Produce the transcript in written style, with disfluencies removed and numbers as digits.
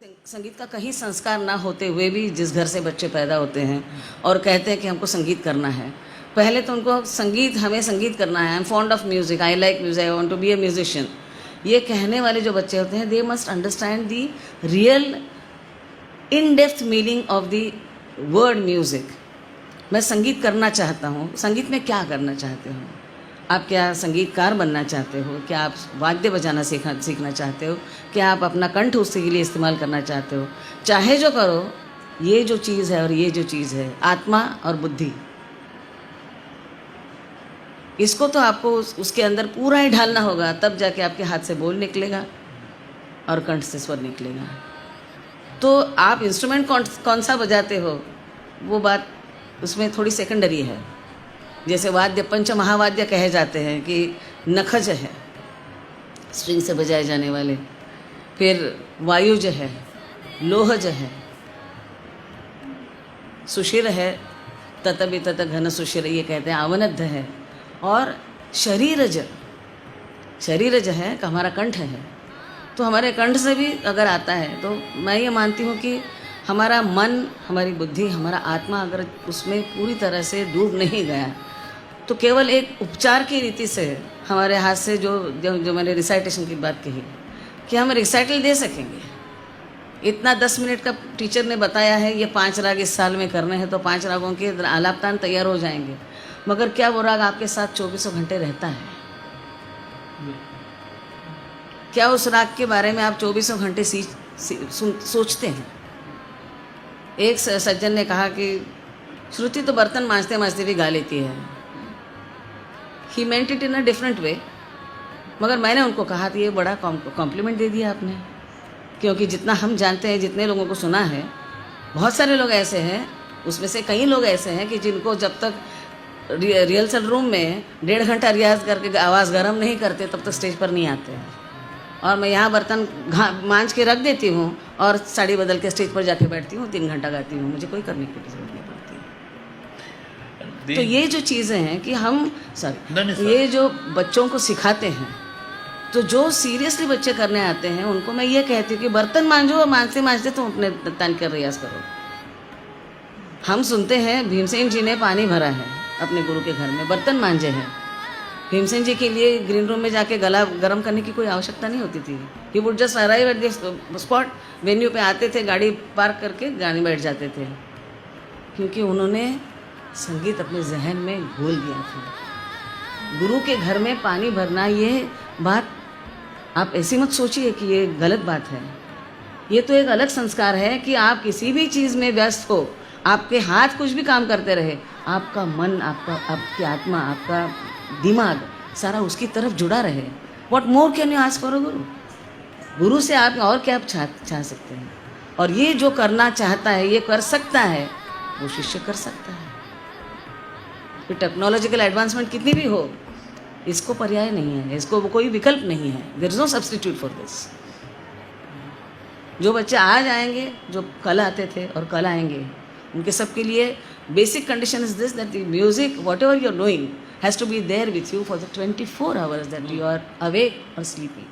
संगीत का कहीं संस्कार ना होते हुए भी जिस घर से बच्चे पैदा होते हैं और कहते हैं कि हमको संगीत करना है, पहले तो उनको हमें संगीत करना है, I am fond of music, I like music, I want to be a musician, ये कहने वाले जो बच्चे होते हैं, they must understand the real in depth meaning of the word music. मैं संगीत करना चाहता हूँ, संगीत में क्या करना चाहते हो आप? क्या संगीतकार बनना चाहते हो? क्या आप वाद्य बजाना सीखना चाहते हो? क्या आप अपना कंठ उसके लिए इस्तेमाल करना चाहते हो? चाहे जो करो, ये जो चीज़ है और ये जो चीज़ है, आत्मा और बुद्धि, इसको तो आपको उसके अंदर पूरा ही ढालना होगा, तब जाके आपके हाथ से बोल निकलेगा और कंठ से स्वर निकलेगा। तो आप इंस्ट्रूमेंट कौन सा बजाते हो, वो बात उसमें थोड़ी सेकेंडरी है। जैसे वाद्य, पंच महावाद्य कहे जाते हैं कि नखज है, स्ट्रिंग से बजाए जाने वाले, फिर वायुज है, लोहज है, सुशिर है, ततबि तत घन सुशिर, ये कहते हैं आवनद्ध है, और शरीरज है कि हमारा कंठ है। तो हमारे कंठ से भी अगर आता है तो मैं ये मानती हूँ कि हमारा मन, हमारी बुद्धि, हमारा आत्मा अगर उसमें पूरी तरह से डूब नहीं गया तो केवल एक उपचार की रीति से हमारे हाथ से जो मैंने रिसाइटेशन की बात कही कि हम रिसाइटल दे सकेंगे। इतना 10 मिनट का टीचर ने बताया है, ये 5 राग इस साल में करने हैं, तो 5 रागों के आलापतान तैयार हो जाएंगे, मगर क्या वो राग आपके साथ 24 घंटे रहता है? क्या उस राग के बारे में आप 24 घंटे सोचते हैं? एक सज्जन ने कहा कि श्रुति तो बर्तन मांजते मांजते भी गा लेती है। ही मेंट it in a different way, मगर मैंने उनको कहा कि ये बड़ा कॉम्प्लीमेंट दे दिया आपने, क्योंकि जितना हम जानते हैं, जितने लोगों को सुना है, बहुत सारे लोग ऐसे हैं, उसमें से कई लोग ऐसे हैं कि जिनको जब तक रिहर्सल रूम में 1.5 घंटा रियाज करके आवाज़ गर्म नहीं करते तब तक स्टेज पर नहीं आते हैं। और मैं यहाँ बर्तन मांझ के रख देती हूँ और साड़ी बदल के स्टेज पर जाके बैठती हूँ, 3 घंटा गाती हूँ, मुझे कोई करने की जरूरत नहीं पड़ती। तो ये जो चीज़ें हैं कि हम ये जो बच्चों को सिखाते हैं, तो जो सीरियसली बच्चे करने आते हैं उनको मैं ये कहती हूँ कि बर्तन मांझो और मांझते मांझते तुम अपने तान कर रियाज करो। हम सुनते हैं भीमसेन जी ने पानी भरा है अपने गुरु के घर में, बर्तन मांझे हैं। भीमसेन जी के लिए ग्रीन रूम में जाके गला गर्म करने की कोई आवश्यकता नहीं होती थी। He would just arrive at the spot, venue पे आते थे, गाड़ी पार्क करके गाड़ी बैठ जाते थे, क्योंकि उन्होंने संगीत अपने जहन में घोल दिया था। गुरु के घर में पानी भरना, ये बात आप ऐसी मत सोचिए कि ये गलत बात है। ये तो एक अलग संस्कार है कि आप किसी भी चीज़ में व्यस्त हो, आपके हाथ कुछ भी काम करते रहे, आपका मन, आपकी आत्मा, आपका दिमाग सारा उसकी तरफ जुड़ा रहे। What more can you ask for a गुरु? गुरु से आप और क्या चाह सकते हैं? और ये जो करना चाहता है, ये कर सकता है, वो शिष्य कर सकता है। फिर टेक्नोलॉजिकल एडवांसमेंट कितनी भी हो, इसको पर्याय नहीं है, इसको कोई विकल्प नहीं है। There is no substitute for this. जो बच्चे आज आएंगे, जो कल आते थे और कल आएंगे, उनके सबके लिए basic condition is this, that the music whatever you are doing has to be there with you for the 24 hours that you are awake or sleeping.